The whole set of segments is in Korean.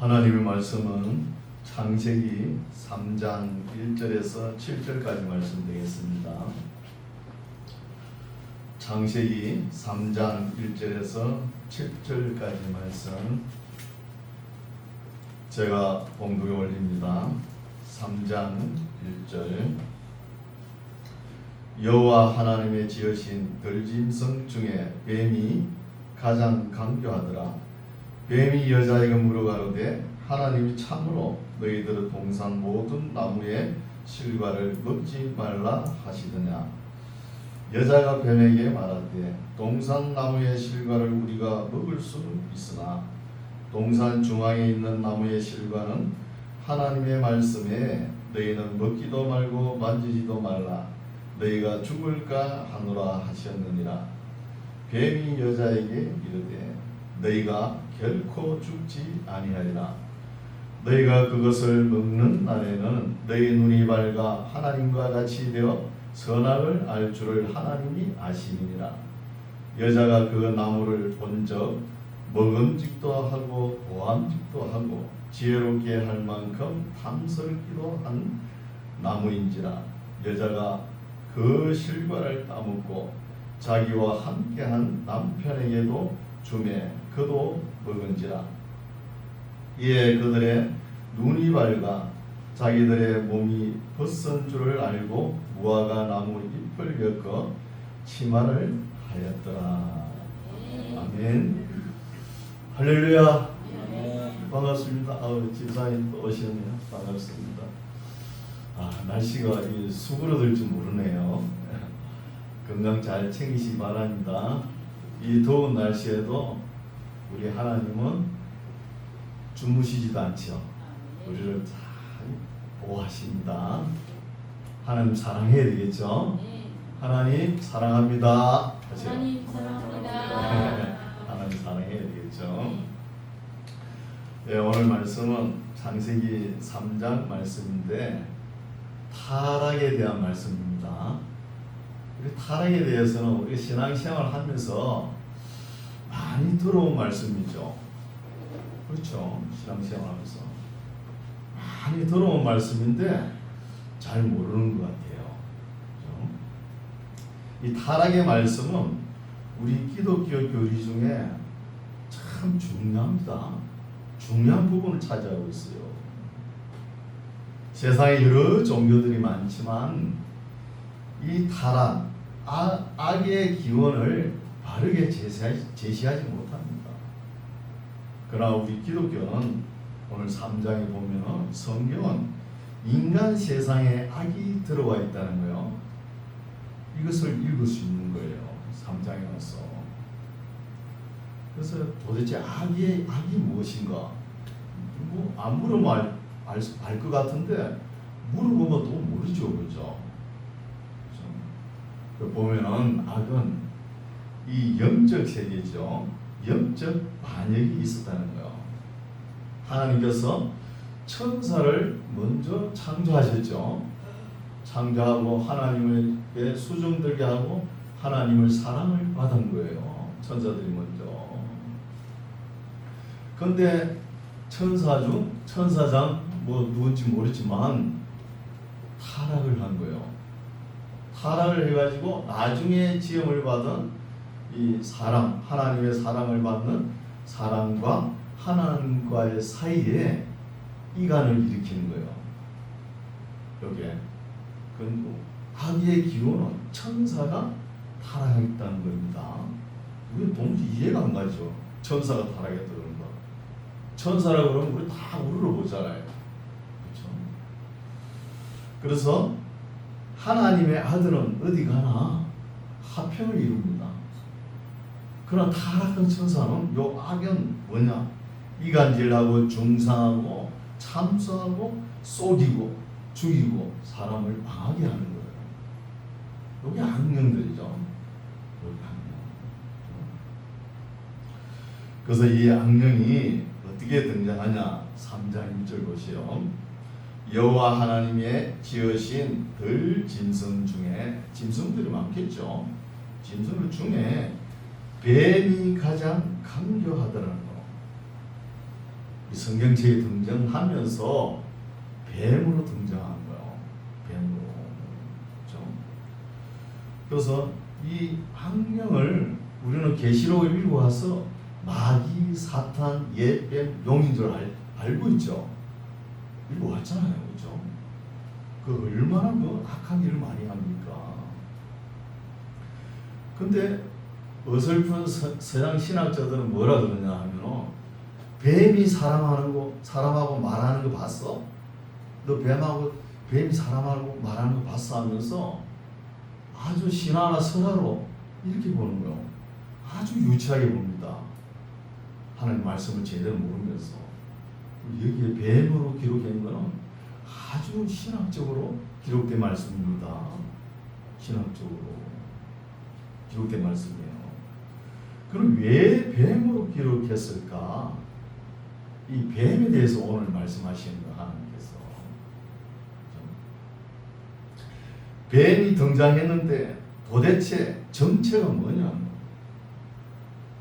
하나님의 말씀은 창세기 3장 1절에서 7절까지 말씀 되겠습니다. 창세기 3장 1절에서 7절까지 말씀 제가 봉독에 올립니다. 3장 1절 여호와 하나님의 지으신 들짐승 중에 뱀이 가장 강교하더라. 뱀이 여자에게 물어가로되 하나님이 참으로 너희들의 동산 모든 나무의 실과를 먹지 말라 하시더냐. 여자가 뱀에게 말하되 동산 나무의 실과를 우리가 먹을 수는 있으나 동산 중앙에 있는 나무의 실과는 하나님의 말씀에 너희는 먹기도 말고 만지지도 말라 너희가 죽을까 하노라 하셨느니라. 뱀이 여자에게 이르되 너희가 결코 죽지 아니하리라. 너희가 그것을 먹는 날에는 너희 눈이 밝아 하나님과 같이 되어 선악을 알 줄을 하나님이 아시니라. 여자가 그 나무를 본적 먹음직도 하고 보암직도 하고 지혜롭게 할 만큼 탐스럽기도 한 나무인지라. 여자가 그 실과를 따먹고 자기와 함께한 남편에게도 주매 그도 먹은지라. 이에 그들의 눈이 밝아 자기들의 몸이 벗은 줄을 알고 무화과 나무 잎을 엮어 치마를 하였더라. 아멘. 할렐루야. 반갑습니다. 집사님 또 오시네요. 반갑습니다. 날씨가 수그러들 줄 모르네요. 건강 잘 챙기시기 바랍니다. 이 더운 날씨에도 우리 하나님은 주무시지도 않죠. 우리를 잘 보호하십니다. 하나님 사랑해야 되겠죠. 하나님 사랑합니다. 하나님 사랑합니다. 하나님 사랑해야 되겠죠. 네, 오늘 말씀은 창세기 3장 말씀인데 타락에 대한 말씀입니다. 우리 타락에 대해서는 우리 신앙생활을 하면서 많이 들어온 말씀이죠. 그렇죠. 신앙생활하면서 많이 들어온 말씀인데 잘 모르는 것 같아요. 그렇죠? 이 타락의 말씀은 우리 기독교 교리 중에 참 중요합니다. 중요한 부분을 차지하고 있어요. 세상에 여러 종교들이 많지만 이 타락, 악의 기원을 바르게 제시하지 못합니다. 그러나 우리 기독교는 오늘 3장에 보면 성경은 인간 세상에 악이 들어와 있다는 거예요. 이것을 읽을 수 있는 거예요. 3장에 와서. 그래서 도대체 악이 무엇인가? 안 물으면 알 것 같은데 물어보면 또 모르죠. 그렇죠? 보면은 악은 이 영적 세계죠. 영적 반역이 있었다는 거예요. 하나님께서 천사를 먼저 창조하셨죠. 창조하고 하나님에게 수종들게 하고 하나님을 사랑을 받은 거예요. 천사들이 먼저. 그런데 천사장 누군지 모르지만 타락을 한 거예요. 타락을 해가지고 나중에 지음을 받은 이 사랑, 하나님의 사랑을 받는 사람과 하나님과의 사이에 이간을 일으키는 거예요. 여기에. 그리고 악의 기원은 천사가 타락했다는 겁니다. 우리 도무지 이해가 안 가죠. 천사가 타락했다는 거. 천사라 그러면 우리 다 우러러보잖아요. 그렇죠? 그래서 하나님의 아들은 어디 가나 화평을 이룹니다. 그러나 타락한 천사는 요 악은 뭐냐? 이간질하고 중상하고 참수하고 속이고 죽이고 사람을 망하게 하는 거예요. 여기 악령들이죠. 여기 악령. 그래서 이 악령이 어떻게 등장하냐? 3장 1절 보시오. 여호와 하나님의 지으신 들짐승 중에 짐승들이 많겠죠. 짐승들 중에 뱀이 가장 강교하더라는 거. 이 성경책에 등장하면서 뱀으로 등장한 거예요. 뱀으로. 그렇죠? 그래서 이 악령을 우리는 계시록을 읽고 와서 마귀, 사탄, 옛뱀, 용인 줄 알고 있죠. 읽고 왔잖아요. 그렇죠? 그 얼마나 그 악한 일을 많이 합니까? 근데 어설픈 서양 신학자들은 뭐라 그러냐 하면 뱀이 사람하고 말하는 거 봤어? 너 뱀이 사람하고 말하는 거 봤어? 하면서 아주 신화나 설화로 이렇게 보는 거예요. 아주 유치하게 봅니다. 하나님 말씀을 제대로 모르면서. 여기에 뱀으로 기록된 것은 아주 신학적으로 기록된 말씀입니다. 신학적으로 기록된 말씀이에요. 그럼 왜 뱀으로 기록했을까? 이 뱀에 대해서 오늘 말씀하시는 거 하나님께서. 뱀이 등장했는데 도대체 정체가 뭐냐?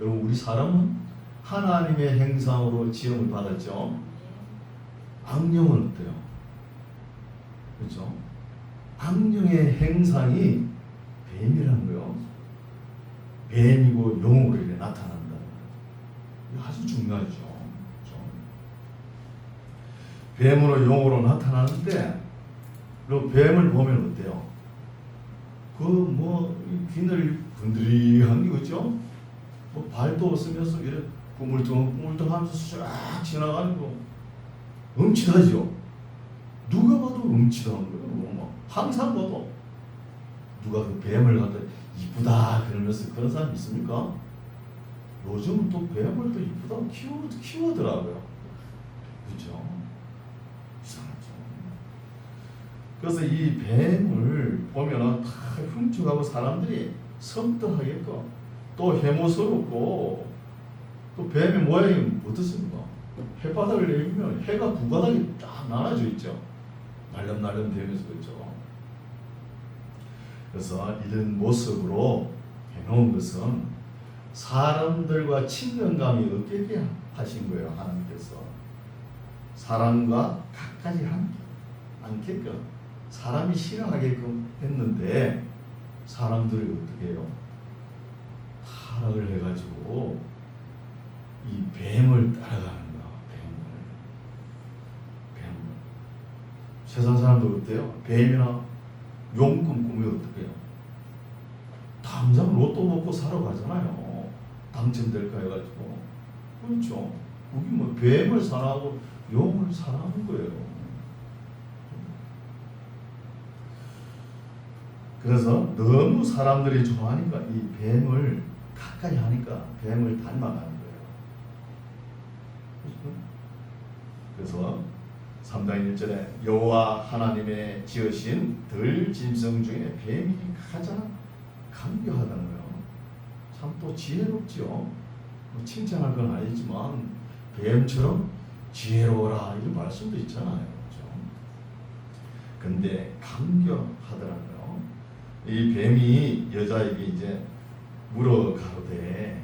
여러분, 우리 사람은 하나님의 행상으로 지음을 받았죠. 악령은 어때요? 그렇죠? 악령의 행상이 뱀이라는 거요. 뱀이고 용으로 이렇게 나타난다. 이거 아주 중요하죠. 그렇죠? 뱀으로 용으로 나타나는데, 그 뱀을 보면 어때요? 귀늘 분들이한 게 그죠? 발도 없으면서 이렇게 꾸물뚱꾸물뚱하면서 쫙 지나가는 거 음치하죠. 누가 봐도 음치한 거예요. 항상 봐도 누가 그 뱀을 갖다 이쁘다 그러면서 그런 사람 있습니까? 요즘은 또 뱀을 또 이쁘다고 키우더라고요. 그렇죠? 이상하죠. 그래서 이 뱀을 보면은 다 훔쳐가고 사람들이 섬뜩하게끔 또 해모스럽고 또 뱀의 모양이 어떻습니까? 해바닥을 내리면 해가 두 가닥이 딱 나눠져 있죠. 날름날름 되면서 그렇죠. 그래서 이런 모습으로 해놓은 것은 사람들과 친근감이 없게 하신 거예요. 하나님께서 사람과 가까이 않게끔 사람이 싫어하게끔 했는데 사람들이 어떻게 해요? 타락을 해가지고 이 뱀을 따라가는 거야. 뱀을. 세상 사람들 어때요? 뱀이나 용 꿈꾸면 어떻게 해요? 당장 로또 먹고 사러 가잖아요. 당첨될까 해가지고. 그렇죠. 그게 뭐 뱀을 사랑하고 용을 사랑하는 거예요. 그래서 너무 사람들이 좋아하니까 이 뱀을 가까이 하니까 뱀을 닮아가는 거예요. 그래서 3장 1절에 여호와 하나님의 지으신 들 짐승 중에 뱀이 가장 강교하다는 거예요. 참 또 지혜롭죠. 칭찬할 건 아니지만 뱀처럼 지혜로워라 이런 말씀도 있잖아요. 그렇죠? 근데 강교하더라고요. 이 뱀이 여자에게 이제 물어가로되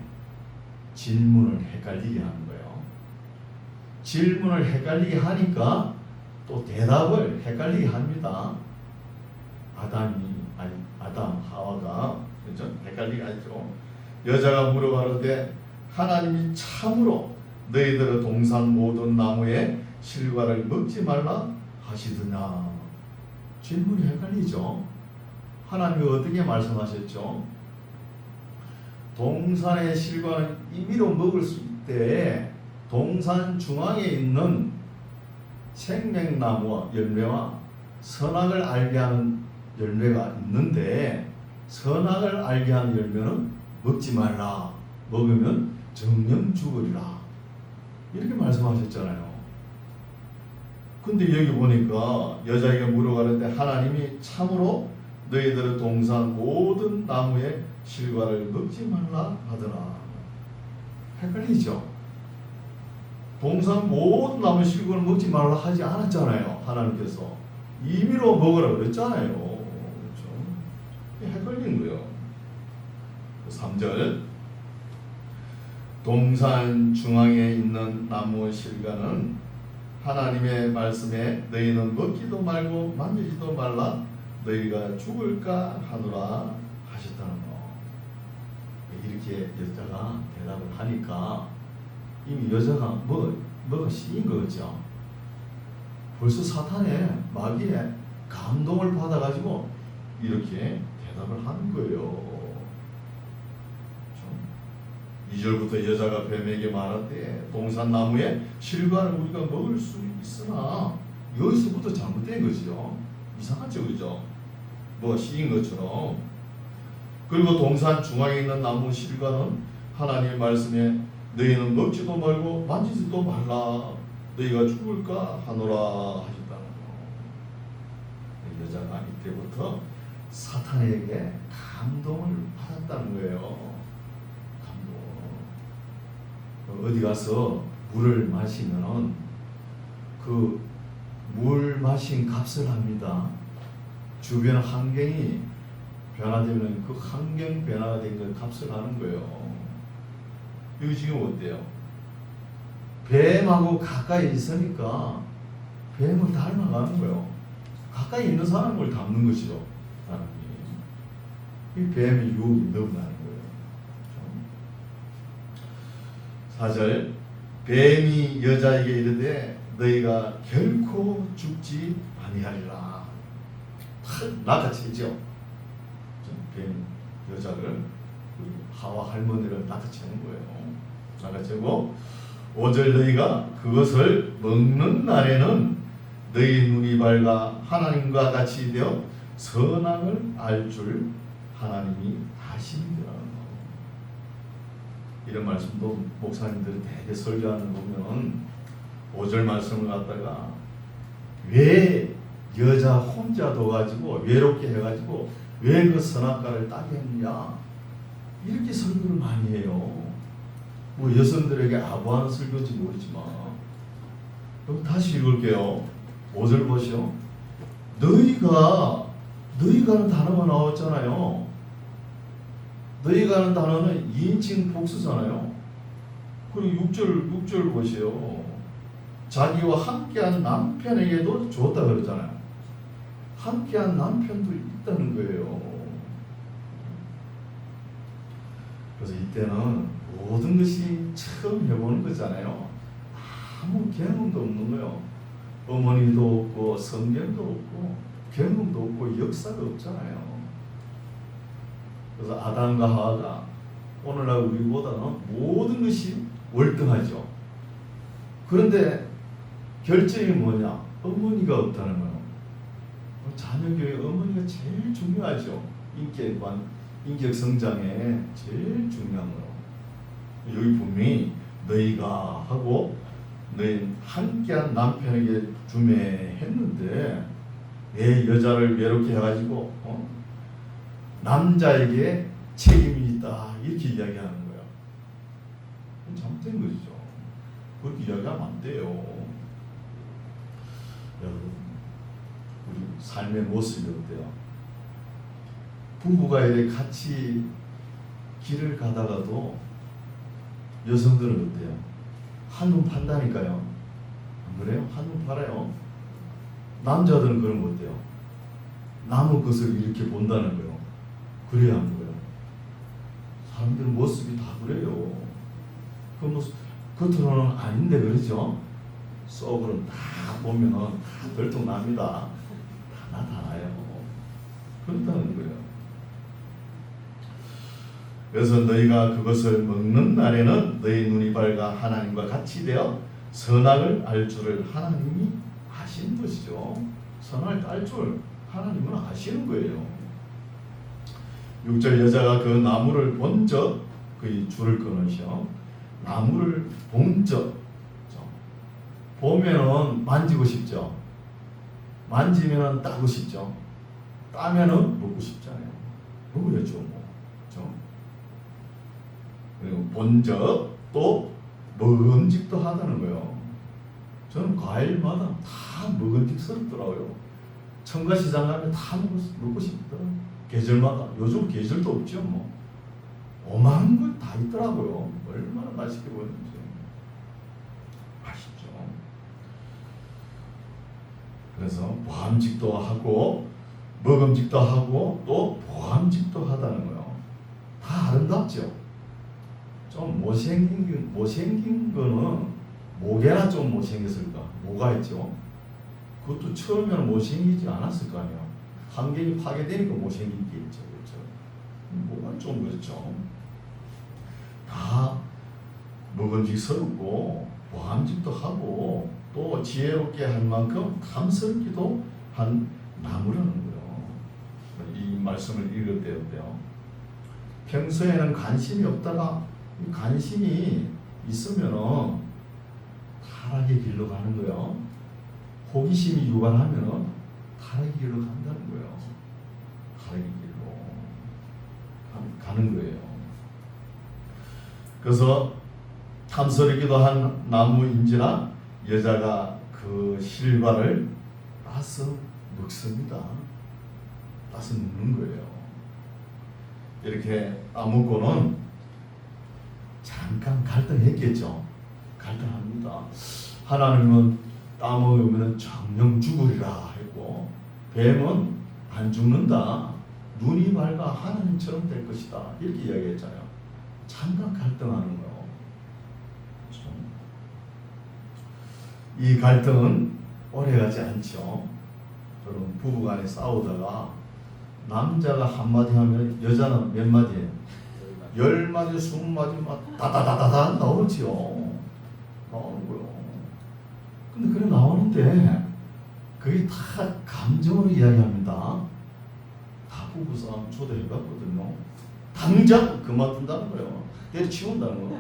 질문을 헷갈리게 하는 거예요. 질문을 헷갈리게 하니까 또 대답을 헷갈리게 합니다. 아담 하와가 그렇죠? 헷갈리게 하죠. 여자가 물어가로되 하나님이 참으로 너희들의 동산 모든 나무의 실과를 먹지 말라 하시더냐. 질문이 헷갈리죠. 하나님이 어떻게 말씀하셨죠? 동산의 실과는 임의로 먹을 수 있대. 동산 중앙에 있는 생명나무와 열매와 선악을 알게 하는 열매가 있는데 선악을 알게 하는 열매는 먹지 말라. 먹으면 정령 죽으리라. 이렇게 말씀하셨잖아요. 근데 여기 보니까 여자에게 물어가는데 하나님이 참으로 너희들의 동산 모든 나무의 실과를 먹지 말라 하더라. 헷갈리죠? 동산 모든 나무 실과를 먹지 말라 하지 않았잖아요. 하나님께서 임의로 먹으라 그랬잖아요. 그렇죠? 헷갈리는 거예요. 3절 동산 중앙에 있는 나무 실과는 하나님의 말씀에 너희는 먹지도 말고 만지지도 말라 너희가 죽을까 하노라 하셨다는 거. 이렇게 여자가 대답을 하니까 이미 여자가 뭐가 씌인 거죠. 벌써 사탄의 마귀의 감동을 받아가지고 이렇게 대답을 하는 거예요. 2절부터 여자가 뱀에게 말하되 동산나무의 실과를 우리가 먹을 수 있으나 여기서부터 잘못된 거죠. 이상하죠, 그죠? 뭐 씌인 것처럼. 그리고 동산 중앙에 있는 나무 실과는 하나님의 말씀에 너희는 먹지도 말고 만지지도 말라 너희가 죽을까 하노라 하셨다는 거. 여자가 이때부터 사탄에게 감동을 받았다는 거예요. 어디 가서 물을 마시면은 그 물 마신 값을 합니다. 주변 환경이 변화되면 그 환경 변화가 된 걸 값을 하는 거예요. 여기 지금 어때요? 뱀하고 가까이 있으니까 뱀을 닮아가는 거예요. 가까이 있는 사람을 닮는 것이죠. 사람이. 이 뱀의 유혹이 너무나는 거예요. 4절 뱀이 여자에게 이르되 너희가 결코 죽지 아니하리라. 낚아채죠. 뱀 여자를 우리 하와 할머니를 낚아채는 거예요. 낚아채고 5절 너희가 그것을 먹는 날에는 너희 눈이 밝아 하나님과 같이 되어 선악을 알 줄 하나님이 아시니라. 이런 말씀도 목사님들이 대개 설교하는 거 보면 5절 말씀을 갖다가 왜 여자 혼자 둬가지고 외롭게 해가지고 왜 그 선악과를 따게 했느냐 이렇게 설교를 많이 해요. 뭐 여성들에게 아부하는 설교인지 모르지만 그럼 다시 읽을게요. 5절 보시오. 너희가는 단어가 나왔잖아요. 너희가는 단어는 2인칭 복수잖아요. 그리고 6절 보세요. 자기와 함께한 남편에게도 줬다 그러잖아요. 함께한 남편도 있다는 거예요. 그래서 이때는 모든 것이 처음 해보는 거잖아요. 아무 경험도 없는 거예요. 어머니도 없고 성경도 없고 경험도 없고 역사가 없잖아요. 그래서 아담과 하와가 오늘날 우리보다는 모든 것이 월등하죠. 그런데 결정이 뭐냐? 어머니가 없다는 거예요. 자녀교회 어머니가 제일 중요하죠. 인격 성장에 제일 중요한 거예요. 여기 분명히 너희가 하고 너희 함께한 남편에게 주매 했는데 왜 여자를 외롭게 해가지고 남자에게 책임이 있다 이렇게 이야기하는 거예요. 잘못된 것이죠. 그렇게 이야기하면 안 돼요. 여러분 우리 삶의 모습이 어때요? 부부가 이렇게 같이 길을 가다가도 여성들은 어때요? 한눈 판다니까요. 안 그래요? 한눈 팔아요. 남자들은 그런 거 어때요? 남의 것을 이렇게 본다는 거예요. 그래야 안 그래요? 사람들 모습이 다 그래요. 그 모습 겉으로는 아닌데 그러죠? 속으로는 다 보면은 다 들통납니다. 다 나타나요. 그렇다는 거예요. 그래서 너희가 그것을 먹는 날에는 너희 눈이 밝아 하나님과 같이 되어 선악을 알 줄을 하나님이 아시는 것이죠. 선악을 알 줄 하나님은 아시는 거예요. 6절 여자가 그 나무를 본적 그 줄을 끊으셔. 나무를 본적 보면은 만지고 싶죠. 만지면은 따고 싶죠. 따면은 먹고 싶잖아요. 먹어야죠, 뭐. 그렇죠? 그리고 본적 또 먹음직도 하다는 거예요. 저는 과일마다 다 먹음직스럽더라고요. 청가시장 가면 다 먹고 싶더라고요. 계절마다. 요즘 계절도 없죠, 뭐. 오만 걸 다 있더라고요. 얼마나 맛있게 보였는지. 맛있죠. 그래서 보암직도 하고 먹음직도 하고 또 보암직도 하다는 거예요. 다 아름답죠. 좀 못생긴 거는 뭐게나 좀 못생겼을까? 뭐가 있죠? 그것도 처음에는 못생기지 않았을 거 아니에요. 환경이 파괴되니까 못생긴 게 있죠. 그렇죠? 뭐가 좀 그렇죠. 다 먹음직스럽고 보암직도 하고 또 지혜롭게 할 만큼 탐스럽기도 한 나무라는 거예요. 이 말씀을 읽을 때 어때요? 평소에는 관심이 없다가 관심이 있으면은 타락의 길로 가는 거예요. 호기심이 유발하면은 타락의 길로 간다는 거예요. 타락의 길로 가는 거예요. 그래서 탐스럽기도 한 나무인지라 여자가 그 실과를 따서 먹습니다. 따서 먹는 거예요. 이렇게 따먹고는 잠깐 갈등했겠죠. 갈등합니다. 하나님은 따먹으면 정령 죽으리라 했고 뱀은 안 죽는다. 눈이 밝아 하나님처럼 될 것이다. 이렇게 이야기했잖아요. 잠깐 갈등하는 거예요. 그렇죠? 이 갈등은 오래가지 않죠. 여러분 부부간에 싸우다가 남자가 한마디 하면 여자는 몇 마디예요? 10마디, 20마디 막 다다다다다 나오지요. 나오는 거요. 근데 그래 나오는데 그게 다 감정으로 이야기합니다. 다 부부싸움 초대해봤거든요. 당장 그만둔다는 거예요. 때려치운다는 거.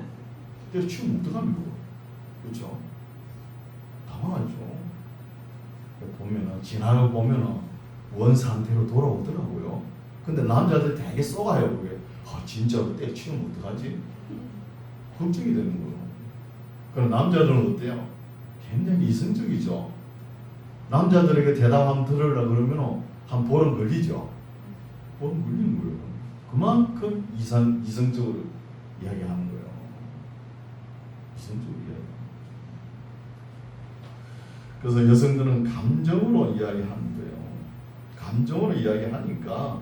때려치우면 어떡합니까? 그렇죠? 당황하죠. 보면은 지나가 보면은 원 상태로 돌아오더라고요. 근데 남자들 되게 쏘가요. 그게 진짜로 때려치우면 어떡하지? 걱정이 되는 거예요. 그럼 남자들은 어때요? 굉장히 이성적이죠. 남자들에게 대답 한번 들으려고 그러면 한 보름 걸리죠. 보름 걸리는 거예요. 그만큼 이성적으로 이야기하는 거예요. 이성적으로 이야기. 그래서 여성들은 감정으로 이야기하는 거예요. 감정으로 이야기하니까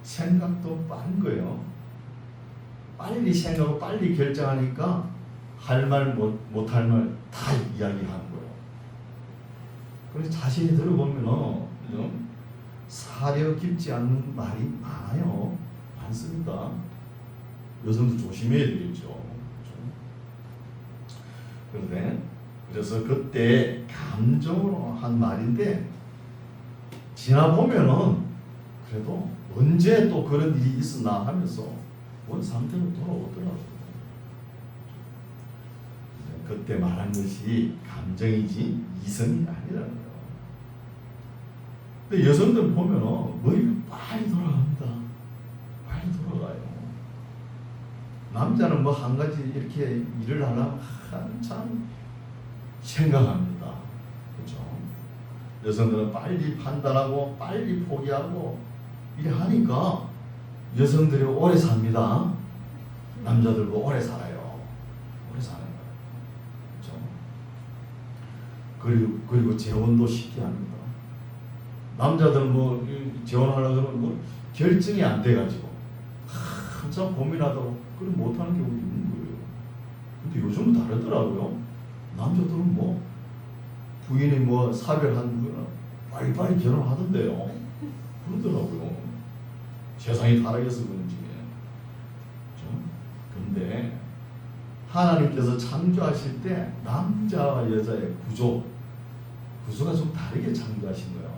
생각도 빠른 거예요. 빨리 생각하고 빨리 결정하니까 할 말 못할 말 다 이야기하는 거예요. 그래서 자세히 들어보면 사려 깊지 않은 말이 많아요. 많습니다. 여성도 조심해야 되겠죠. 그런데 그래서 그때 감정으로 한 말인데 지나보면은 그래도 언제 또 그런 일이 있었나 하면서 원 상태로 돌아오더라고요. 그때 말한 것이 감정이지 이성이 아니라는 거예요. 근데 여성들 보면은 머리가 빨리 돌아갑니다. 빨리 돌아가요. 남자는 뭐 한 가지 이렇게 일을 하려면 한참 생각합니다. 그렇죠? 여성들은 빨리 판단하고 빨리 포기하고 이래 하니까 여성들이 오래 삽니다. 남자들도 오래 살아요. 오래 사는 거예요. 그렇죠? 그리고 재혼도 쉽게 합니다. 남자들은 뭐 재혼하려고 그러면 뭐 결정이 안 돼가지고 한참 고민하다가 그럼 못하는 경우도 있는 거예요. 근데 요즘은 다르더라고요. 남자들은 뭐 부인이 뭐 사별한 거나 빨리빨리 결혼하던데요. 그러더라고요. 세상이 다르겠어 그런지. 그런데 하나님께서 창조하실 때 남자와 여자의 구조가 좀 다르게 창조하신 거예요.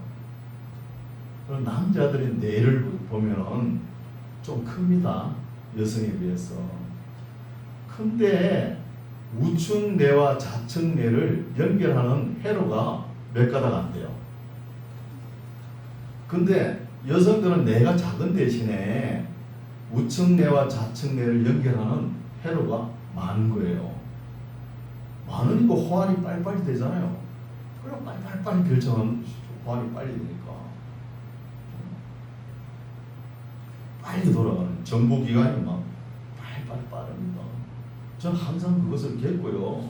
그럼 남자들의 뇌를 보면은 좀 큽니다. 여성에 비해서. 근데 우측 뇌와 좌측 뇌를 연결하는 회로가 몇 가닥 안 돼요. 근데 여성들은 뇌가 작은 대신에 우측 뇌와 좌측 뇌를 연결하는 회로가 많은 거예요. 많으니까 호환이 빨리빨리 되잖아요. 그럼 빨리 결정하는 것이죠. 호환이 빨리 되니까. 빨리 돌아가는 정보기관이 막 빠릅니다. 저는 항상 그것을 겪고요.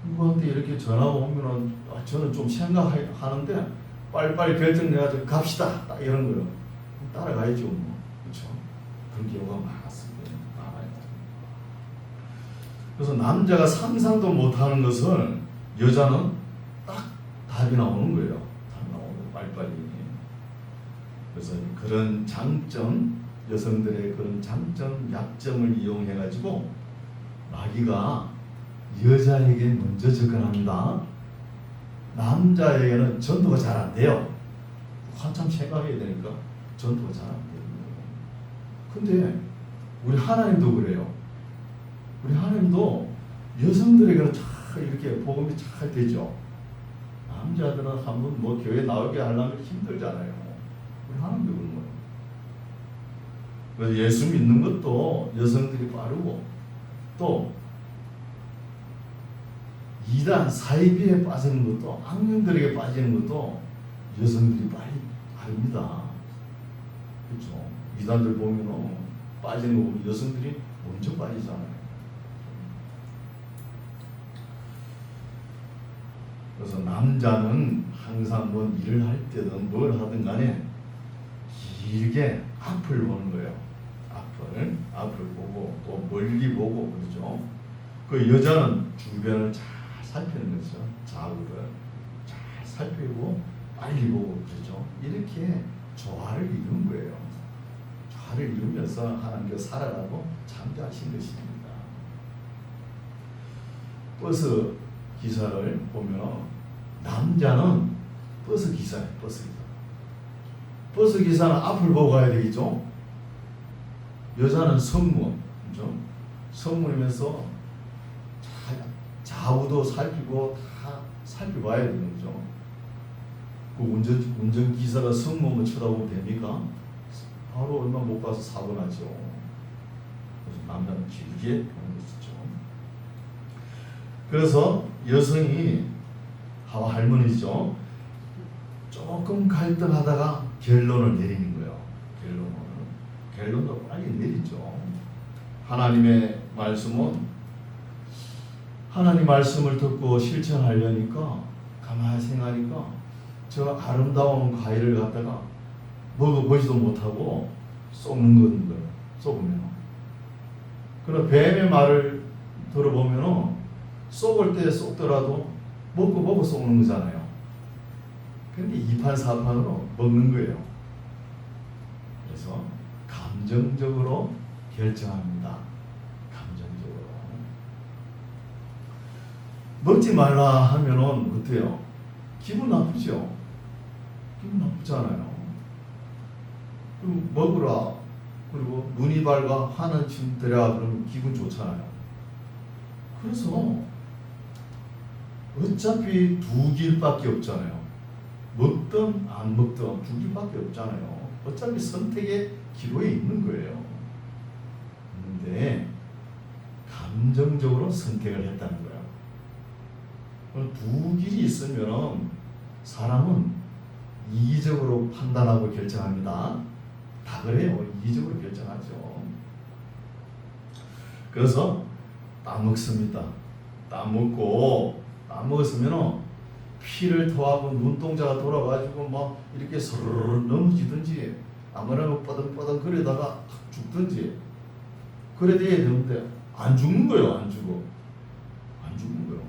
누구한테 이렇게 전화가 오면은 저는 좀 생각하는데 빨리빨리 결정내가지고 갑시다 딱 이런 거요. 따라가야죠 뭐. 그렇죠? 그런 경우가 많았습니다. 많아요. 그래서 남자가 상상도 못하는 것을 여자는 딱 답이 나오는 거예요. 답이 나오는 거예요. 빨리빨리. 그래서 그런 장점, 여성들의 그런 장점, 약점을 이용해 가지고 마귀가 여자에게 먼저 접근합니다. 남자에게는 전도가 잘 안 돼요. 한참 생각해야 되니까 전도가 잘 안 돼요. 근데 우리 하나님도 그래요. 우리 하나님도 여성들에게는 잘 이렇게 복음이 잘 되죠. 남자들은 한번 뭐 교회 나오게 하려면 힘들잖아요. 우리 하나님도 그런 거예요. 그래서 예수 믿는 것도 여성들이 빠르고 또 이단 사이비에 빠지는 것도 악령들에게 빠지는 것도 여성들이 빨리 빠릅니다. 그렇죠? 이단들 보면 빠지는 거 보면 여성들이 먼저 빠지잖아요. 그래서 남자는 항상 뭔 일을 할 때든 뭘 하든 간에 길게 앞을 보는 거예요. 앞을 보고 또 멀리 보고 그러죠. 그 여자는 주변을 잘 살피는 거죠. 좌우를 잘 살피고 빨리 보고 그러죠. 이렇게 조화를 이루는 거예요. 조화를 이루면서 하나님께서 살아가고 창조하신 것입니다. 버스 기사를 보면 남자는 버스 기사예요. 버스 기사는 앞을 보고 가야 되겠죠. 여자는 성문, 그죠? 성문이면서 좌우도 살피고 다 살펴봐야 되는 거죠. 그 운전 기사가 성문을 쳐다보면 됩니까? 바로 얼마 못 가서 사고 나죠. 그래서 남자는 길게 보는 것이죠. 그래서 여성이 하와 할머니죠. 조금 갈등하다가 결론을 내리는 거예요. 결론도 빨리 내리죠. 하나님의 말씀은 하나님 말씀을 듣고 실천하려니까 가만히 생각하니까 저 아름다운 과일을 갖다가 먹어보지도 못하고 썩는 거예요. 썩으면. 그럼 뱀의 말을 들어보면 썩을 때 썩더라도 먹고 썩는 거잖아요. 근데 이판사판으로 먹는 거예요. 그래서 감정적으로 결정합니다. 감정적으로. 먹지 말라 하면은 어때요? 기분 나쁘죠? 기분 나쁘잖아요. 그럼 먹으라. 그리고 눈이 밝아 화는 침 들여 그러면 기분 좋잖아요. 그래서 어차피 두 길밖에 없잖아요. 먹든 안 먹든 두 길밖에 없잖아요. 어차피 선택의 기로에 있는 거예요. 근데 감정적으로 선택을 했다는 거예요. 두 길이 있으면 사람은 이기적으로 판단하고 결정합니다. 다 그래요. 이기적으로 결정하죠. 그래서 따먹습니다. 따먹었으면 피를 토하고 눈동자가 돌아가지고 막 이렇게 서르르 넘어지든지 아무나 뻐덩뻐덩 그러다가 죽든지 그래 돼야 되는데 안 죽는 거예요. 안 죽는 거예요.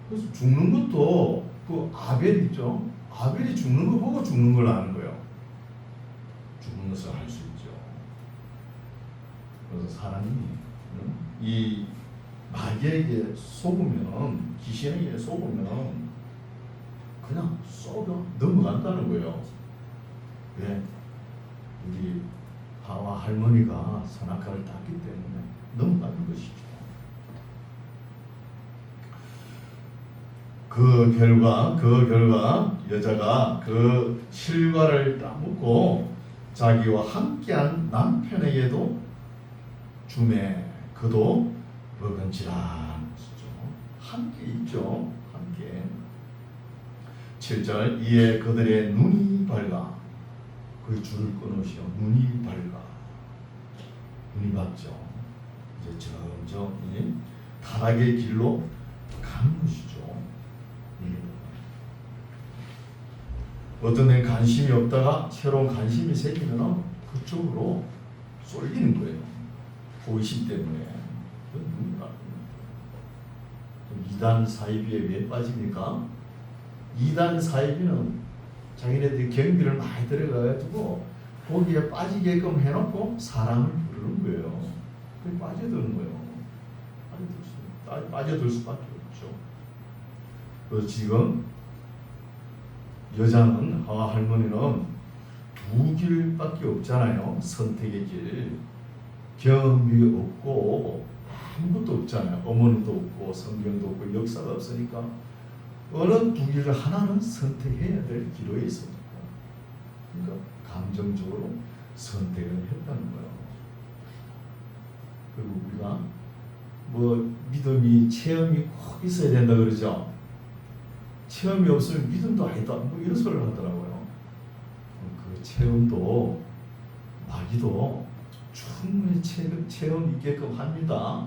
그래서 죽는 것도 그 아벨 있죠. 아벨이 죽는 거 보고 죽는 걸 아는 거예요. 죽는 것을 알 수 있죠. 그래서 사람이 이 마귀에게 속으면, 귀신에게 속으면 그냥 썩어 넘어간다는 거예요. 왜? 우리 하와 할머니가 선악과를 땄기 때문에 넘어가는 것이죠. 그 결과 여자가 그 실과를 따먹고 자기와 함께한 남편에게도 주매 그도 먹은지라. 함께 있죠. 함께. 7절 이에 그들의 눈이 밝아 그 줄을 끊으시어 눈이 밝아. 눈이 밝죠. 이제 점점 이 타락의 길로 가는 것이죠. 어떤 애 관심이 없다가 새로운 관심이 생기면 그쪽으로 쏠리는 거예요. 호기심 때문에. 이단 사이비에 왜 빠집니까? 이단 사이비는 자기네들이 경비를 많이 들어가가지고 거기에 빠지게끔 해놓고 사람을 부르는 거예요. 그게 빠져드는 거예요. 빠져들 수밖에 없죠. 그래서 지금 여자는 할머니는 두 길밖에 없잖아요. 선택의 길. 경험이 없고 아무것도 없잖아요. 어머니도 없고 성경도 없고 역사가 없으니까 어느 두 길을 하나는 선택해야 될 기로에 있어요. 그러니까 감정적으로 선택을 했다는 거예요. 그리고 우리가 믿음이 체험이 꼭 있어야 된다 그러죠. 체험이 없으면 믿음도 아니다. 이런 소리를 하더라고요. 그 체험도 마귀도 충분히 체험 있게끔 합니다.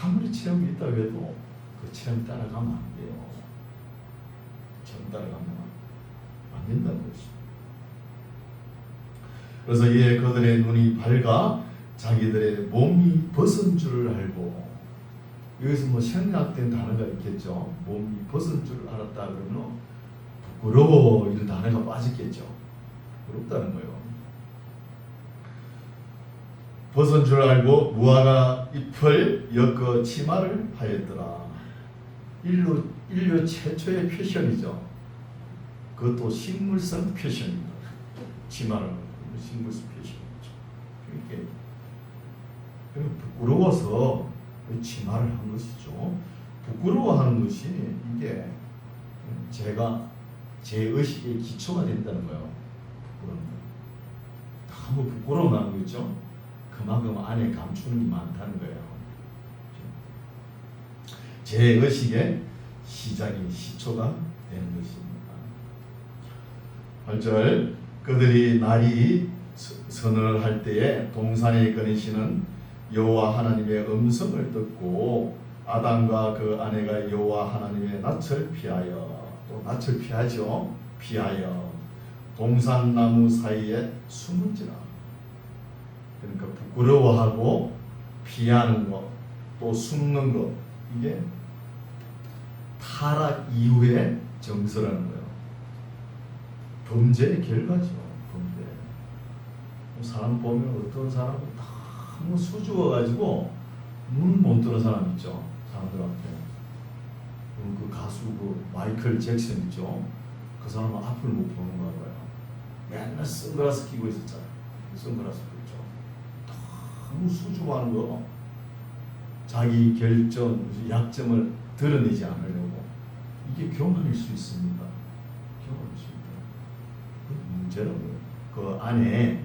아무리 체험이 있다고 해도 그 체험 따라가면 안 돼요. 체험 따라가면 안 된다는 것이죠. 그래서 그들의 눈이 밝아 자기들의 몸이 벗은 줄을 알고, 여기서 생략된 단어가 있겠죠. 몸이 벗은 줄 알았다 그러면 부끄러워 이런 단어가 빠졌겠죠. 부끄럽다는 거예요. 벗은 줄 알고 무화과 잎을 엮어 치마를 하였더라. 인류 최초의 패션이죠. 그것도 식물성 패션입니다. 치마를 식물성 패션이죠. 이렇게 부끄러워서 치마를 한 것이죠. 부끄러워하는 것이 이게 제 의식의 기초가 된다는 거예요. 너무 부끄러워하는 거죠. 그만큼 안에 감추는 게 많다는 거예요. 제 의식의 시작이 시초가 되는 것입니다. 8절 그들이 날이 서늘을 할 때에 동산에 거니시는 여호와 하나님의 음성을 듣고 아담과 그 아내가 여호와 하나님의 낯을 피하여, 또 낯을 피하죠. 피하여 동산나무 사이에 숨은지라. 그러니까 부끄러워하고 피하는 것, 또 숨는 것, 이게 타락 이후의 정서라는 거예요. 범죄의 결과죠. 범죄. 사람 보면 어떤 사람은 너무 수줍어가지고 눈을 못 뜨는 사람 있죠. 사람들한테. 그 가수 마이클 잭슨 있죠. 그 사람은 앞을 못 보는 거예요. 맨날 선글라스 끼고 있었잖아요. 선글라스 끼죠. 너무 수줍어하는 거. 자기 결점, 약점을 드러내지 않으려고. 이게 교만일 수 있습니다. 교만일 수 있다. 그 문제라고요. 그 안에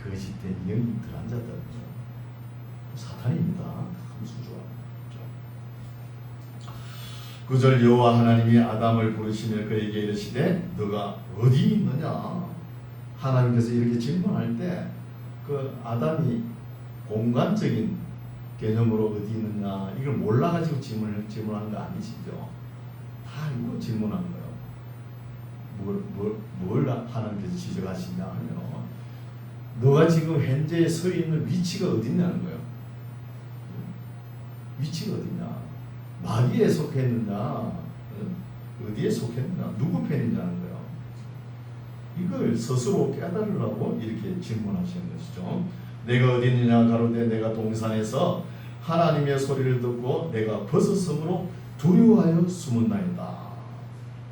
거짓된 영이 들어앉았다는 거죠. 사탄입니다. 참 수줍어합니다. 9절 여호와 하나님이 아담을 부르시며 그에게 이르시되 너가 어디 있느냐. 하나님께서 이렇게 질문할 때 그 아담이 공간적인 개념으로 어디 있느냐 이걸 몰라가지고 질문한 거 아니시죠? 다 알고 질문한 거예요. 뭘 하나님께서 지적하시냐 하면 너가 지금 현재 서 있는 위치가 어디냐는 거예요. 위치가 어디냐? 마귀에 속했느냐? 어디에 속했느냐? 누구 편이냐는 거예요. 이걸 스스로 깨달으라고 이렇게 질문하시는 것이죠. 내가 어디 있느냐 가로되 내가 동산에서 하나님의 소리를 듣고 내가 벗었으므로 두려워하여 숨었나이다.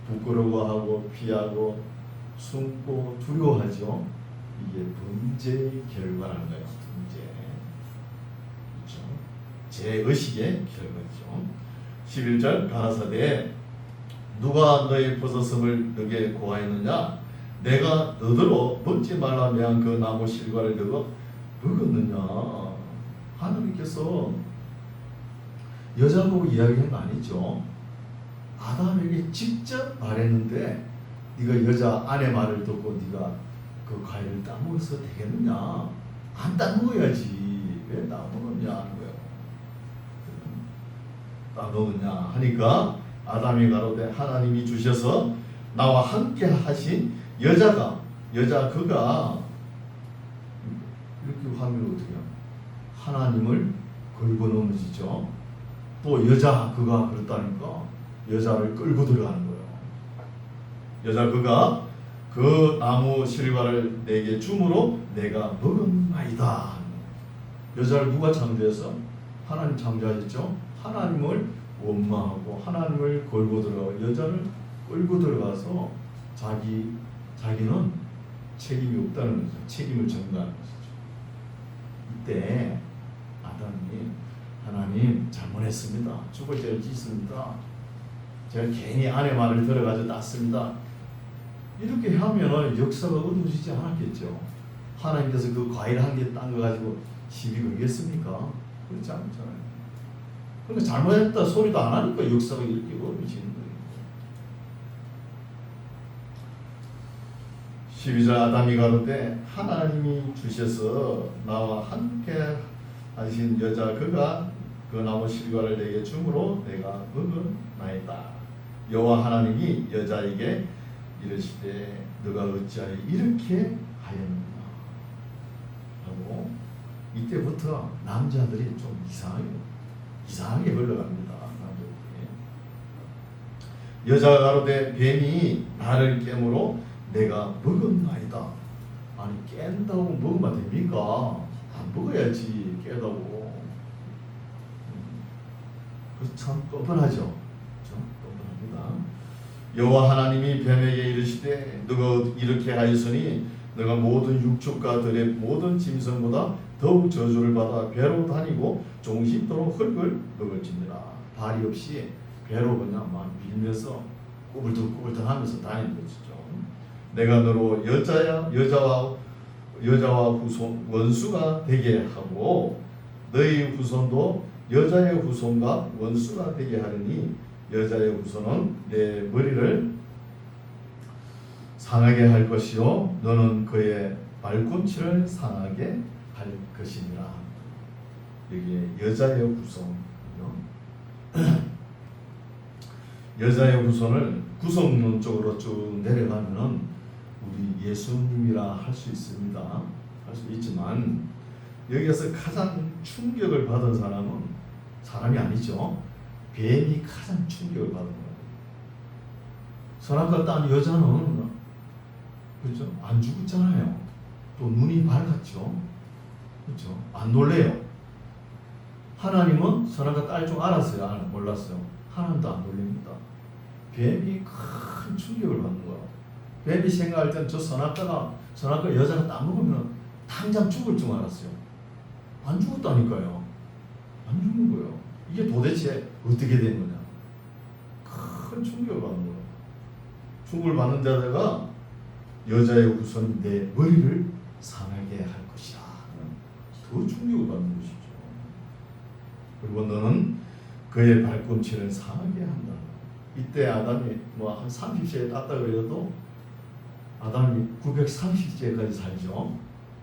부끄러워하고 피하고 숨고 두려워하죠. 이게 범죄의 결과라는 거예요. 범죄. 그렇죠? 제 의식의 결과죠. 11절 가라사대 누가 너의 벗었음을 너게 고하였느냐? 내가 너더러 먹지 말라 매한 그 나무 실과를 너가 먹었느냐? 하나님께서 여자보고 이야기한 거 아니죠. 아담에게 직접 말했는데 네가 여자 아내 말을 듣고 네가 그 과일을 따먹어서 되겠느냐? 안 따먹어야지. 왜 따먹었냐 하는 거예요. 따먹었냐 하니까 아담이 가로되 하나님이 주셔서 나와 함께 하신 여자 그가 이렇게 하면 어떻게 해요? 하나님을 걸고 넘어지죠. 또 여자 그가 그랬다니까 여자를 끌고 들어가는 거예요. 여자 그가 그 나무 실과를 내게 주므로 내가 먹었나이다. 여자를 누가 창조해서? 하나님 창조하셨죠. 하나님을 원망하고 하나님을 걸고 들어가고 여자를 끌고 들어가서 자기는 책임이 없다는 거죠. 책임을 전가하는 것이죠. 이때 아담이 하나님 잘못했습니다. 죽을 죄를 짓습니다. 제가 괜히 아내 말을 들어가지고 땄습니다. 이렇게 하면 역사가 어두워지지 않았겠죠. 하나님께서 그 과일 한 개 딴 거 가지고 시비 걸겠습니까? 그렇지 않잖아요. 그러니까 잘못했다 소리도 안 하니까 역사가 이렇게 어두워지는 거예요. 12절 아담이 가로되 하나님이 주셔서 나와 함께 하신 여자 그가 그 나무 실과를 내게 주므로 내가 먹었나이다. 여호와 하나님이 여자에게 이르시되 너가 어찌하여 이렇게 하였느냐 하고 이때부터 남자들이 좀 이상하게 흘러갑니다. 남자들이. 여자가 가로되 뱀이 나를 깨므로 내가 먹었나이다. 아니 깬다고 먹으면 됩니까? 안 먹어야지 깨다고. 그래서 참 뻔뻔하죠. 그렇죠? 뻔뻔합니다. 여호와 하나님이 뱀에게 이르시되 너가 이렇게 하였으니 너가 모든 육축과 들의 모든 짐승보다 더욱 저주를 받아 배로 다니고 종식도록 흙을 먹을지니라. 발이 없이 배로 그냥 막 밀면서 꾸불떡꾸불떡하면서 다니는 것이죠. 내가 너로 여자와 후손 원수가 되게 하고 너희 후손도 여자의 후손과 원수가 되게 하리니 여자의 후손은 내 머리를 상하게 할 것이요 너는 그의 발꿈치를 상하게 할 것이니라. 여기에 여자의 후손 여자의 후손을 구성론 쪽으로 쭉 내려가면은 우리 예수님이라 할 수 있습니다. 할 수 있지만 여기에서 가장 충격을 받은 사람이 아니죠. 뱀이 가장 충격을 받은 거예요. 선악과 딴 여자는 그렇죠? 안 죽었잖아요. 또 눈이 밝았죠. 그렇죠? 안 놀래요. 하나님은 선악과 딸 줄 알았어요? 몰랐어요? 하나님도 안 놀립니다. 뱀이 큰 충격을 받는 거예요. 뱀이 생각할 땐 저 선악과 여자가 따먹으면 당장 죽을 줄 알았어요. 안 죽었다니까요. 안 죽는 거예요. 이게 도대체 어떻게 된 거냐. 큰 충격을 받는 거예요. 충격을 받는 자가 여자의 후손이 내 머리를 상하게 할 것이다. 더 충격을 받는 것이죠. 그리고 너는 그의 발꿈치를 상하게 한다. 이때 아담이 뭐 한 30세에 땄다 그래도 아담이 930세까지 살죠.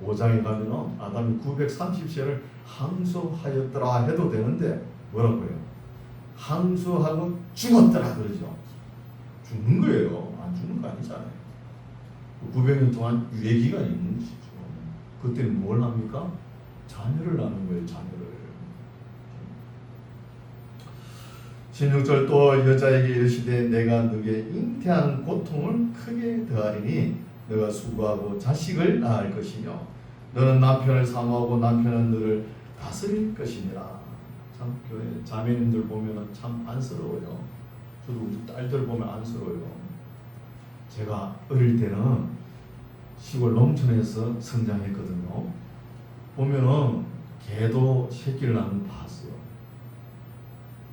5장에 가면은 아담이 930세를 항수하였더라 해도 되는데 뭐라고 해요? 항수하고 죽었더라 그러죠. 죽는 거예요. 안 죽는 거 아니잖아요. 900년 동안 유예 기간이 있는 것이죠. 그때는 뭘 합니까? 자녀를 낳는 거예요. 자녀를. 16절 또 여자에게 이르시되 내가 너에게 잉태한 고통을 크게 더하리니 너가 수고하고 자식을 낳을 것이며 너는 남편을 사모하고 남편은 너를 다스릴 것이니라. 참 교회 자매님들 보면 참 안쓰러워요. 저도 우리 딸들 보면 안쓰러워요. 제가 어릴 때는 시골 농촌에서 성장했거든요. 보면은 개도 새끼를 낳는 거 봤어요.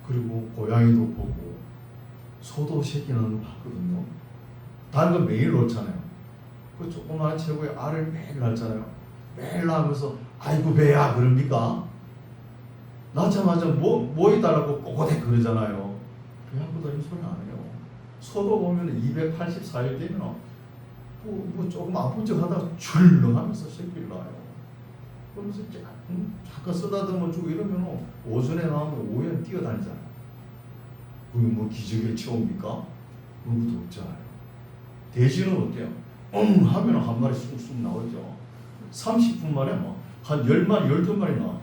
그리고 고양이도 보고 소도 새끼 낳는 거 봤거든요. 다른 건 매일 놓잖아요. 그 조그마한 체구에 알을 매일 낳잖아요. 매일 낳으면서 아이고 배야 그럽니까? 낳자마자 뭐 해달라고 꼬꼬댁 그러잖아요. 배하고 다니는 소리 안 해요. 소도 보면 284일 되면 뭐 조금 아픈 척 하다가 출렁하면서 새끼를 낳아요. 그러면서 잠깐 쓰다듬어 주고 이러면 오전에 나오면 오후에 뛰어다니잖아요. 그게 뭐 기적의 체험입니까? 그런 것도 없잖아요. 대신은 어때요? 하면 한 마리 쑥쑥 나오죠. 30분 만에 한 10마리, 12마리 나와.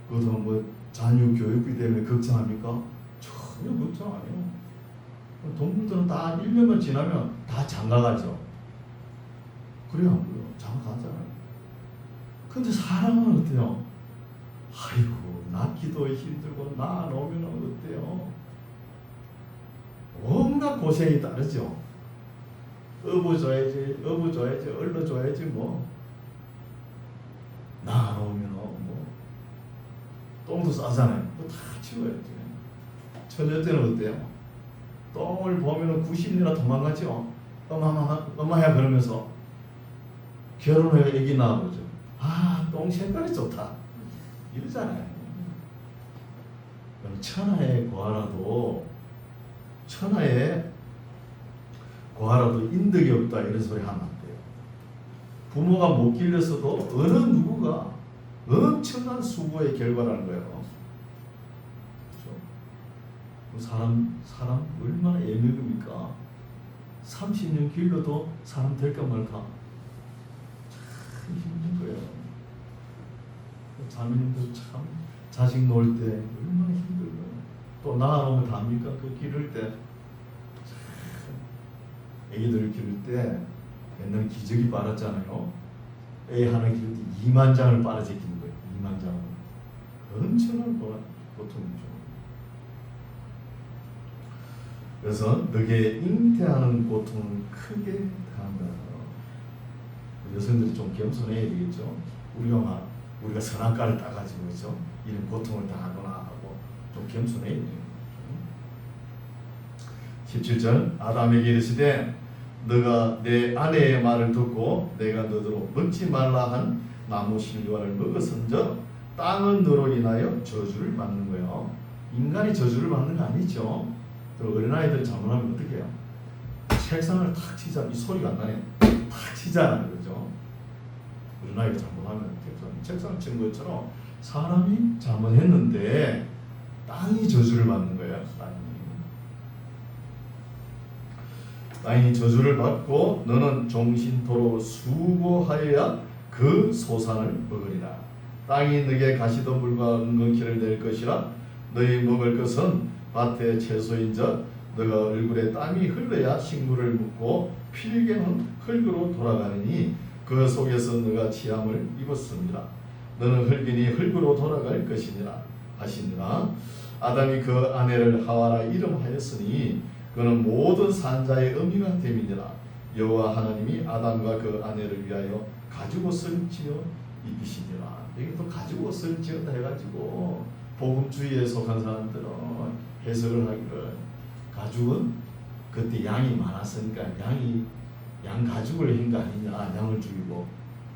그것도 뭐 잔유 교육비 때문에 걱정합니까? 전혀 걱정 안 해요. 동물들은 다 1년만 지나면 다 장가가죠. 그래요, 안 그래요? 장가가잖아요. 근데 사람은 어때요? 아이고, 낳기도 힘들고 낳아놓으면 어때요? 온갖 고생이 따르죠. 업어줘야지, 얼러줘야지 뭐. 낳아놓으면 뭐 똥도 싸잖아요. 뭐 다 치워야지. 처녀 때는 어때요? 똥을 보면은 90리나 도망가죠. 엄마야 그러면서 결혼해 애기 낳아보죠. 아, 똥 색깔이 좋다 이러잖아요. 천하의 고아라도 인덕이 없다 이런 소리 하면 안 돼요. 부모가 못 길렀어도 어느 누구가 엄청난 수고의 결과라는 거예요. 그렇죠? 사람 얼마나 애매합니까? 30년 길러도 사람 될까 말까 참 힘든 거예요. 자매님도 참 자식 놓을 때 얼마나 힘들어요. 또 낳아놓으면 다 합니까? 그 기를 때 애기들을 기를 때 옛날에 기저귀 빨았잖아요. 애 하나 기를 때 2만 장을 빨아제끼는 거예요. 2만 장을. 엄청난 고통이죠. 그래서 너게 잉태하는 고통은 크게 당한다. 여성들이 좀 겸손해야 되겠죠. 우리가 선악과를 따가지고 그렇죠? 이런 고통을 당하거나 하고 좀 겸손해야 돼요. 17절 아담에게 이르시되 너가 내 아내의 말을 듣고 내가 너더러 먹지 말라 한 나무 실과를 먹어선저 땅은 너로 인하여 저주를 받는 거예요. 인간이 저주를 받는 거 아니죠. 또 어린아이들 잘못하면 어떻게 해요? 책상을 탁 치자. 이 소리가 안 나네. 탁 치잖아요. 그죠? 어린아이가 잘못하면 책상을 친 것처럼 사람이 잘못했는데 땅이 저주를 받는 거예요. 땅이 저주를 받고 너는 종신토로 수고하여야 그 소산을 먹으리라. 땅이 너게 가시덤불과 은근키를 낼 것이라. 너희 먹을 것은 밭의 채소인자 너가 얼굴에 땀이 흘러야 식물을 묻고 필경은 흙으로 돌아가느니 그 속에서 너가 취함을 입었습니다. 너는 흙이니 흙으로 돌아갈 것이니라 하시니라. 아담이 그 아내를 하와라 이름하였으니 그는 모든 산자의 의미가 됨이니라. 여호와 하나님이 아담과 그 아내를 위하여 가죽옷을 지어 입히시니라. 여기 또 가죽옷을 지었다 해가지고 복음주의에 속한 사람들은 해석을 하기를 가죽은 그때 양이 많았으니까 양 가죽을 한 거 아니냐. 양을 죽이고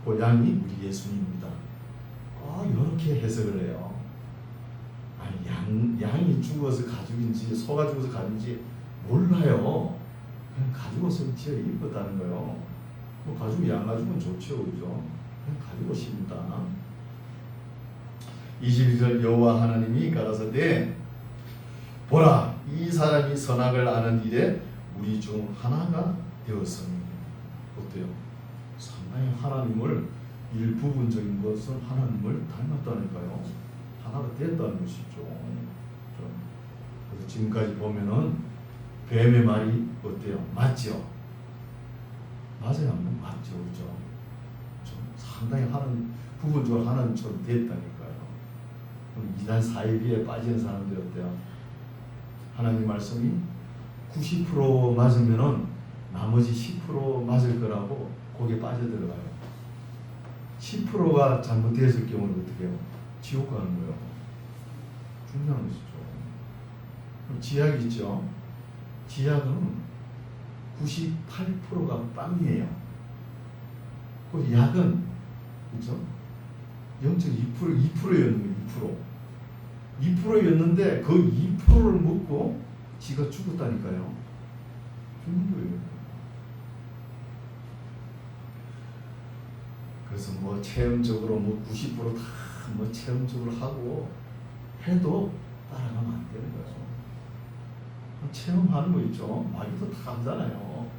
그 양이 우리 예수님입니다. 이렇게 해석을 해요. 아니 양이 죽어서 가죽인지 소가 죽어서 가죽인지 몰라요. 그냥 가죽옷을 지어 입었다는 거예요. 뭐 양 가죽은 좋죠, 그죠? 그냥 가죽옷입니다. 22절 여호와 하나님이 가라사대 보라 이 사람이 선악을 아는 일에 우리 중 하나가 되었으니 어때요? 상당히 하나님을 일부분적인 것은 하나님을 닮았다니까요. 하나가 됐다는 것이죠. 그래서 지금까지 보면은 뱀의 말이 어때요? 맞죠? 맞아요, 맞죠, 그죠? 상당히 부분적으로 하나님처럼 됐다니까요. 그럼 이단 사이비에 빠진 사람들이 어때요? 하나님 말씀이 90% 맞으면은 나머지 10% 맞을 거라고 거기에 빠져들어가요. 10%가 잘못됐을 경우는 어떻게 해요? 지옥 가는 거예요. 중요한 것이죠. 그럼 지약 있죠? 지약은 98%가 빵이에요. 그 약은 그렇죠? 0.2%였는 거예요. 2%였는데 그 2%를 먹고 지가 죽었다니까요. 죽는 거예요. 그래서 뭐 체험적으로 뭐 90%다 뭐 체험적으로 하고 해도 따라가면 안 되는 거죠. 체험하는 거 있죠. 마귀도 다 하잖아요.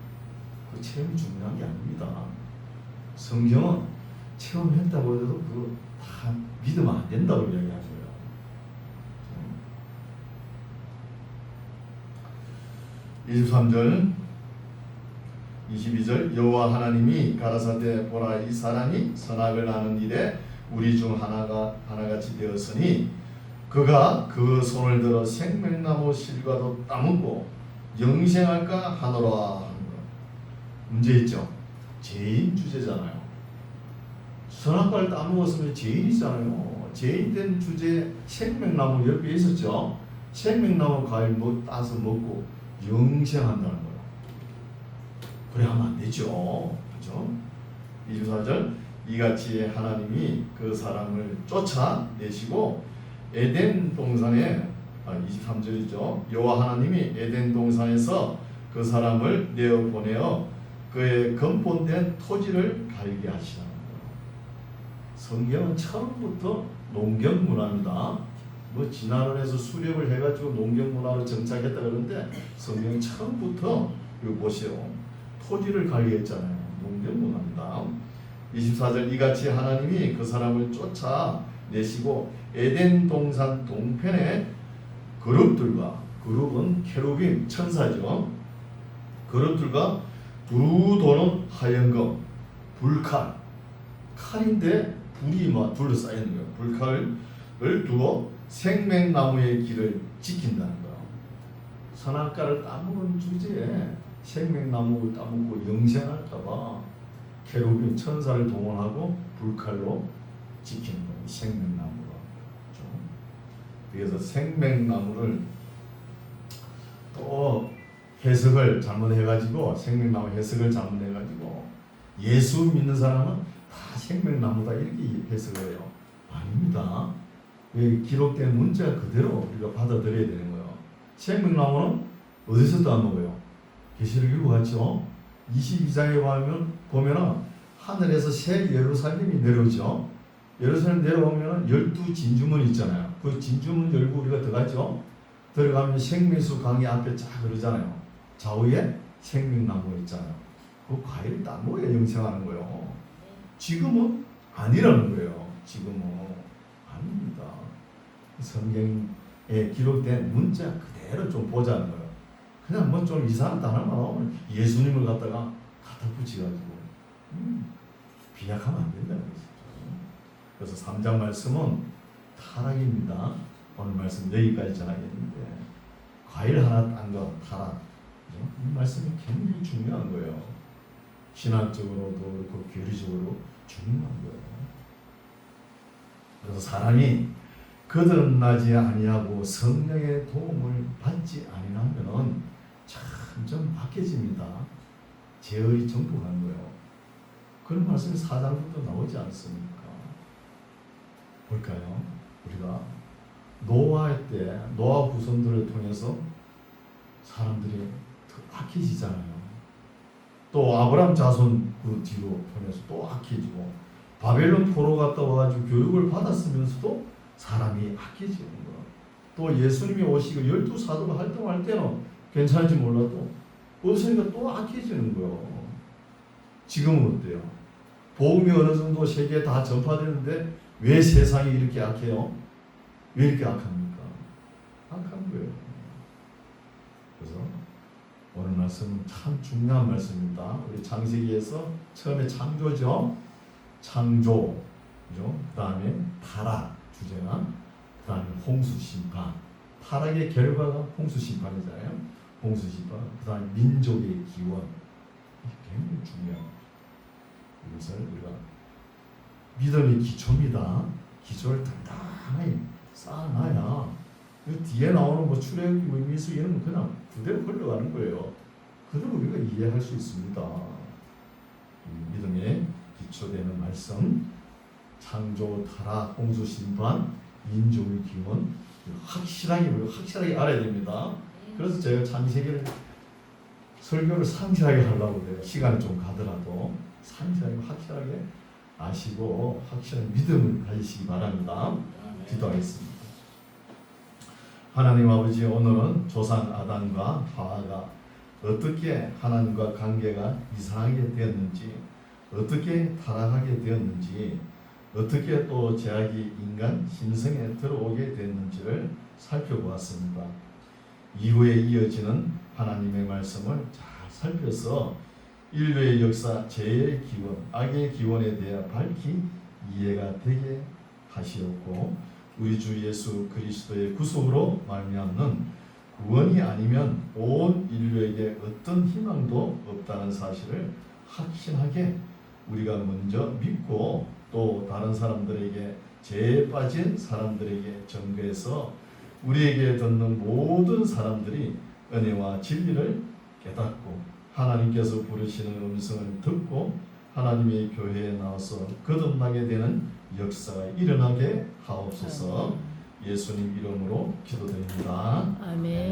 그 체험이 중요한 게 아닙니다. 성경은 체험했다고 해도 그거 다 믿으면 안 된다고 이야기하죠. 23절 22절 여호와 하나님이 가라사대 보라 이 사람이 선악을 아는 일에 우리 중 하나같이 되었으니 그가 그 손을 들어 생명나무 실과도 따먹고 영생할까 하노라 하는 거. 문제 있죠. 죄인 주제잖아요. 선악과를 따먹었으면 죄인이잖아요. 죄인된 주제에 생명나무 옆에 있었죠. 생명나무 과일 따서 먹고 영생한다는 거예요. 그래 하면 안 되죠. 그죠? 24절 이같이 하나님이 그 사람을 쫓아내시고 에덴 동산에 23절이죠. 여호와 하나님이 에덴 동산에서 그 사람을 내어 보내어 그의 근본된 토지를 갈게 하시라는 거예요. 성경은 처음부터 농경 문화입니다. 뭐 진화론에서 수렵을 해가지고 농경 문화로 정착했다 그러는데 성경 처음부터 이거 보세요. 토지를 갈게 했잖아요. 농경 문화입니다. 24절 이같이 하나님이 그 사람을 쫓아내시고 에덴 동산 동편에 그룹들과 그룹은 케루빔 천사죠. 그룹들과 두 도는 하얀검 불칼 칼인데 불이 막 둘러싸여 있는 거예요. 불칼을 두어 생명나무의 길을 지킨다는 거예요. 선악과를 따먹은 주제에 생명나무를 따먹고 영생할까봐 케루빔 천사를 동원하고 불칼로 지키는 거예요. 생명나무가. 그래서 생명나무를 또 해석을 잘못해가지고 생명나무 해석을 잘못해가지고 예수 믿는 사람은 다 생명나무다 이렇게 해석을 해요. 아닙니다. 기록된 문자 그대로 우리가 받아들여야 되는 거예요. 생명나무는 어디서 따먹어요? 계시록 읽어봤죠? 22장에 보면은 하늘에서 새 예루살렘이 내려오죠. 예루살렘 내려오면 12진주문이 있잖아요. 그 진주문 열고 우리가 들어가죠. 들어가면 생명수 강이 앞에 쫙 그러잖아요. 좌우에 생명나무가 있잖아요. 그 과일을 따먹어야 영생하는 거예요. 지금은 아니라는 거예요. 지금은 아닙니다. 성경에 기록된 문자 그대로 좀 보자는 거예요. 그냥 뭐 좀 이상한 단어만 나오면 예수님을 갖다가 붙여가지고 비약하면 안 된다는 거죠. 그래서 3장 말씀은 타락입니다. 오늘 말씀 여기까지 전하겠는데 과일 하나 딴 거 타락. 이 말씀이 굉장히 중요한 거예요. 신학적으로도 그렇고 교리적으로 중요한 거예요. 그래서 사람이 거듭나지 아니하고 성령의 도움을 받지 아니하면은 점점 박해집니다. 제어이 정복한 거예요. 그런 말씀이 4장부터 나오지 않습니까? 볼까요? 우리가 노아 때 노아 후손들을 통해서 사람들이 더 악해지잖아요. 또 아브라함 자손 그 뒤로 통해서 또 악해지고 바벨론 포로 갔다 와가지고 교육을 받았으면서도 사람이 악해지는 거예요. 또 예수님이 오시고 12사도가 활동할 때는 괜찮을지 몰라도 없으니까 또 악해지는 거예요. 지금은 어때요? 복음이 어느 정도 세계에 다 전파되는데 왜 세상이 이렇게 악해요? 왜 이렇게 악합니까? 악한 거예요. 그래서 오늘 말씀은 참 중요한 말씀입니다. 우리 창세기에서 처음에 창조죠. 창조, 그죠? 그 다음에 타락 주제가, 그 다음에 홍수 심판. 타락의 결과가 홍수 심판이잖아요. 홍수 심판. 그 다음에 민족의 기원. 굉장히 중요합니다. 이것을 우리가 믿음의 기초입니다. 기초를 단단하게 쌓아놔야 그 뒤에 나오는 뭐 출애굽기, 뭐 민수기 이런 건 그냥 그대로 흘러가는 거예요. 그대로 우리가 이해할 수 있습니다. 믿음의 기초되는 말씀, 창조, 타락, 홍수, 심판, 민족의 기원 확실하게 우리가 확실하게 알아야 됩니다. 그래서 제가 창세기를 설교를 상세하게 하려고 그래요. 시간이 좀 가더라도 상세하게 확실하게 아시고 확실한 믿음을 가지시기 바랍니다. 기도하겠습니다. 하나님 아버지, 오늘은 조상 아담과 하와가 어떻게 하나님과 관계가 이상하게 되었는지, 어떻게 타락하게 되었는지, 어떻게 또 죄악이 인간 심성에 들어오게 됐는지를 살펴보았습니다. 이후에 이어지는 하나님의 말씀을 잘 살펴서 인류의 역사, 죄의 기원, 악의 기원에 대해 밝히 이해가 되게 하시었고, 우리 주 예수 그리스도의 구속으로 말미암는 구원이 아니면 온 인류에게 어떤 희망도 없다는 사실을 확신하게 우리가 먼저 믿고, 또 다른 사람들에게, 죄에 빠진 사람들에게 전거해서 우리에게 듣는 모든 사람들이 은혜와 진리를 깨닫고 하나님께서 부르시는 음성을 듣고 하나님의 교회에 나와서 거듭나게 되는 역사가 일어나게 하옵소서. 예수님 이름으로 기도드립니다. 아멘.